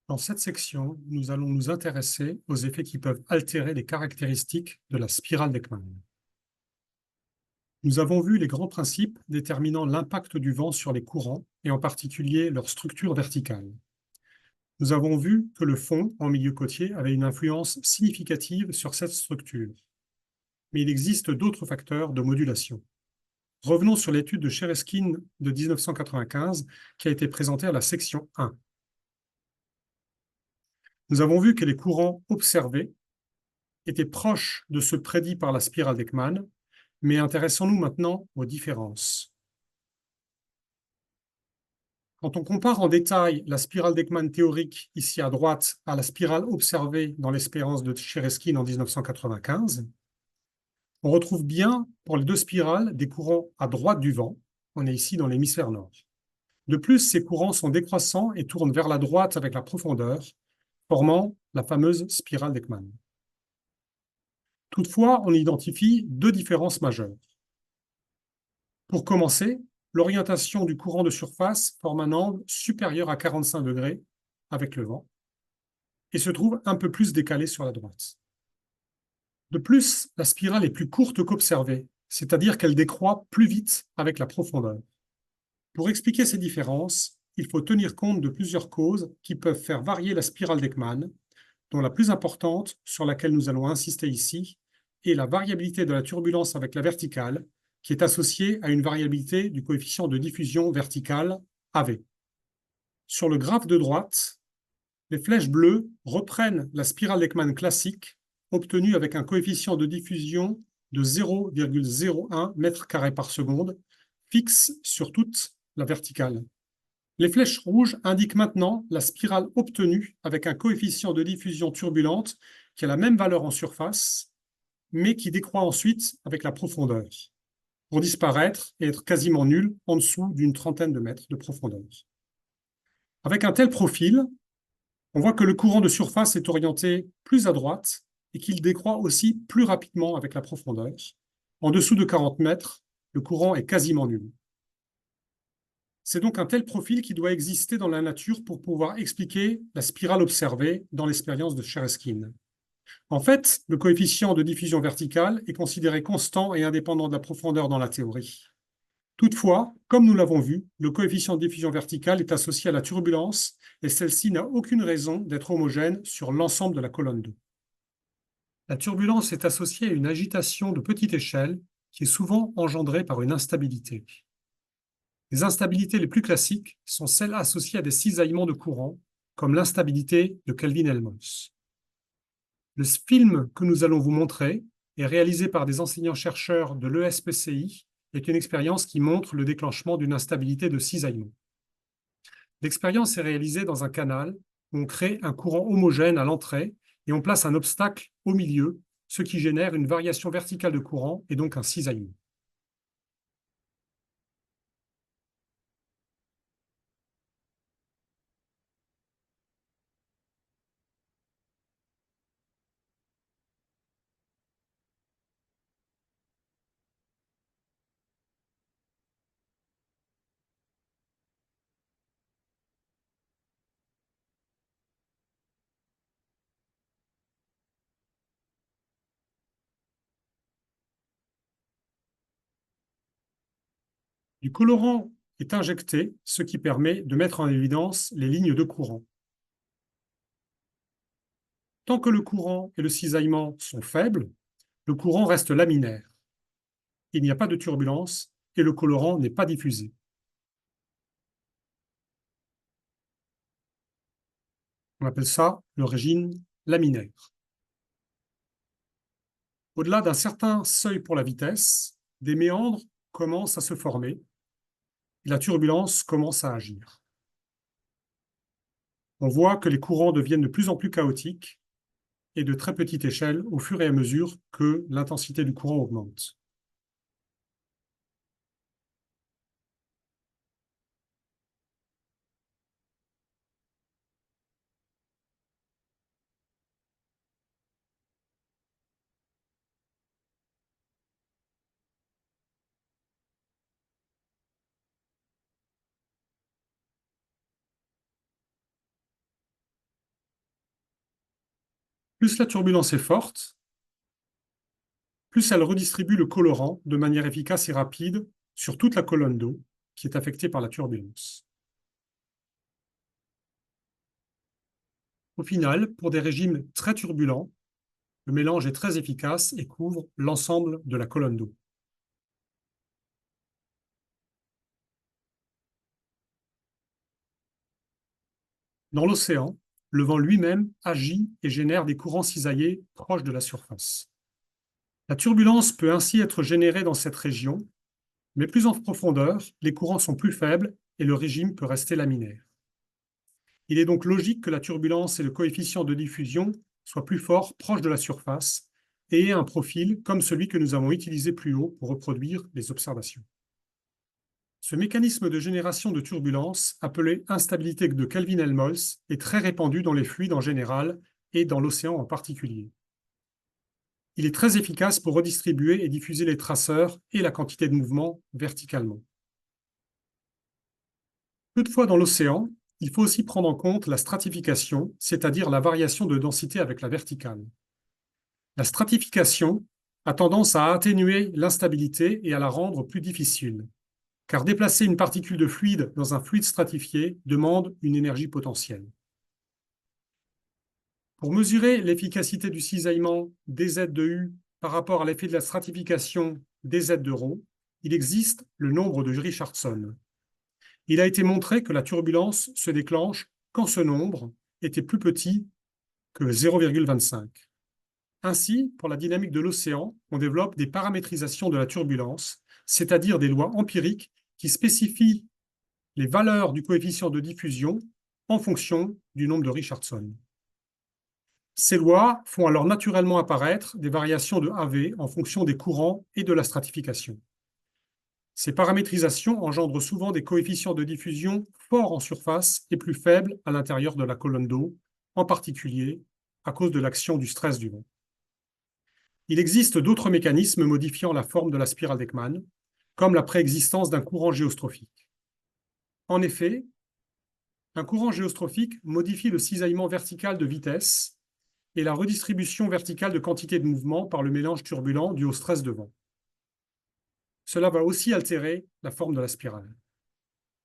Dans cette section, nous allons nous intéresser aux effets qui peuvent altérer les caractéristiques de la spirale d'Ekman. Nous avons vu les grands principes déterminant l'impact du vent sur les courants et en particulier leur structure verticale. Nous avons vu que le fond en milieu côtier avait une influence significative sur cette structure. Mais il existe d'autres facteurs de modulation. Revenons sur l'étude de Shereskin de 1995 qui a été présentée à la section 1. Nous avons vu que les courants observés étaient proches de ceux prédits par la spirale d'Ekman, mais intéressons-nous maintenant aux différences. Quand on compare en détail la spirale d'Ekman théorique ici à droite à la spirale observée dans l'expérience de Shereskin en 1995, on retrouve bien pour les deux spirales des courants à droite du vent. On est ici dans l'hémisphère nord. De plus, ces courants sont décroissants et tournent vers la droite avec la profondeur, formant la fameuse spirale d'Ekman. Toutefois, on identifie deux différences majeures. Pour commencer, l'orientation du courant de surface forme un angle supérieur à 45 degrés avec le vent et se trouve un peu plus décalé sur la droite. De plus, la spirale est plus courte qu'observée, c'est-à-dire qu'elle décroît plus vite avec la profondeur. Pour expliquer ces différences, il faut tenir compte de plusieurs causes qui peuvent faire varier la spirale d'Ekman, dont la plus importante, sur laquelle nous allons insister ici, est la variabilité de la turbulence avec la verticale, qui est associée à une variabilité du coefficient de diffusion verticale AV. Sur le graphe de droite, les flèches bleues reprennent la spirale d'Ekman classique, obtenue avec un coefficient de diffusion de 0,01 m² par seconde, fixe sur toute la verticale. Les flèches rouges indiquent maintenant la spirale obtenue avec un coefficient de diffusion turbulente qui a la même valeur en surface, mais qui décroît ensuite avec la profondeur, pour disparaître et être quasiment nul en dessous d'une trentaine de mètres de profondeur. Avec un tel profil, on voit que le courant de surface est orienté plus à droite et qu'il décroît aussi plus rapidement avec la profondeur. En dessous de 40 mètres, le courant est quasiment nul. C'est donc un tel profil qui doit exister dans la nature pour pouvoir expliquer la spirale observée dans l'expérience de Shereskin. En fait, le coefficient de diffusion verticale est considéré constant et indépendant de la profondeur dans la théorie. Toutefois, comme nous l'avons vu, le coefficient de diffusion verticale est associé à la turbulence et celle-ci n'a aucune raison d'être homogène sur l'ensemble de la colonne d'eau. La turbulence est associée à une agitation de petite échelle qui est souvent engendrée par une instabilité. Les instabilités les plus classiques sont celles associées à des cisaillements de courant, comme l'instabilité de Kelvin-Helmholtz. Le film que nous allons vous montrer est réalisé par des enseignants-chercheurs de l'ESPCI et est une expérience qui montre le déclenchement d'une instabilité de cisaillement. L'expérience est réalisée dans un canal où on crée un courant homogène à l'entrée et on place un obstacle au milieu, ce qui génère une variation verticale de courant et donc un cisaillement. Du colorant est injecté, ce qui permet de mettre en évidence les lignes de courant. Tant que le courant et le cisaillement sont faibles, le courant reste laminaire. Il n'y a pas de turbulence et le colorant n'est pas diffusé. On appelle ça le régime laminaire. Au-delà d'un certain seuil pour la vitesse, des méandres commencent à se former et la turbulence commence à agir. On voit que les courants deviennent de plus en plus chaotiques et de très petite échelle au fur et à mesure que l'intensité du courant augmente. Plus la turbulence est forte, plus elle redistribue le colorant de manière efficace et rapide sur toute la colonne d'eau qui est affectée par la turbulence. Au final, pour des régimes très turbulents, le mélange est très efficace et couvre l'ensemble de la colonne d'eau. Dans l'océan, le vent lui-même agit et génère des courants cisaillés proches de la surface. La turbulence peut ainsi être générée dans cette région, mais plus en profondeur, les courants sont plus faibles et le régime peut rester laminaire. Il est donc logique que la turbulence et le coefficient de diffusion soient plus forts proches de la surface et aient un profil comme celui que nous avons utilisé plus haut pour reproduire les observations. Ce mécanisme de génération de turbulence, appelé instabilité de Kelvin-Helmholtz, est très répandu dans les fluides en général et dans l'océan en particulier. Il est très efficace pour redistribuer et diffuser les traceurs et la quantité de mouvement verticalement. Toutefois, dans l'océan, il faut aussi prendre en compte la stratification, c'est-à-dire la variation de densité avec la verticale. La stratification a tendance à atténuer l'instabilité et à la rendre plus difficile, car déplacer une particule de fluide dans un fluide stratifié demande une énergie potentielle. Pour mesurer l'efficacité du cisaillement dz de U par rapport à l'effet de la stratification dz de ρ, il existe le nombre de Richardson. Il a été montré que la turbulence se déclenche quand ce nombre était plus petit que 0,25. Ainsi, pour la dynamique de l'océan, on développe des paramétrisations de la turbulence, c'est-à-dire des lois empiriques qui spécifient les valeurs du coefficient de diffusion en fonction du nombre de Richardson. Ces lois font alors naturellement apparaître des variations de AV en fonction des courants et de la stratification. Ces paramétrisations engendrent souvent des coefficients de diffusion forts en surface et plus faibles à l'intérieur de la colonne d'eau, en particulier à cause de l'action du stress du vent. Il existe d'autres mécanismes modifiant la forme de la spirale d'Ekman, comme la préexistence d'un courant géostrophique. En effet, un courant géostrophique modifie le cisaillement vertical de vitesse et la redistribution verticale de quantité de mouvement par le mélange turbulent dû au stress de vent. Cela va aussi altérer la forme de la spirale.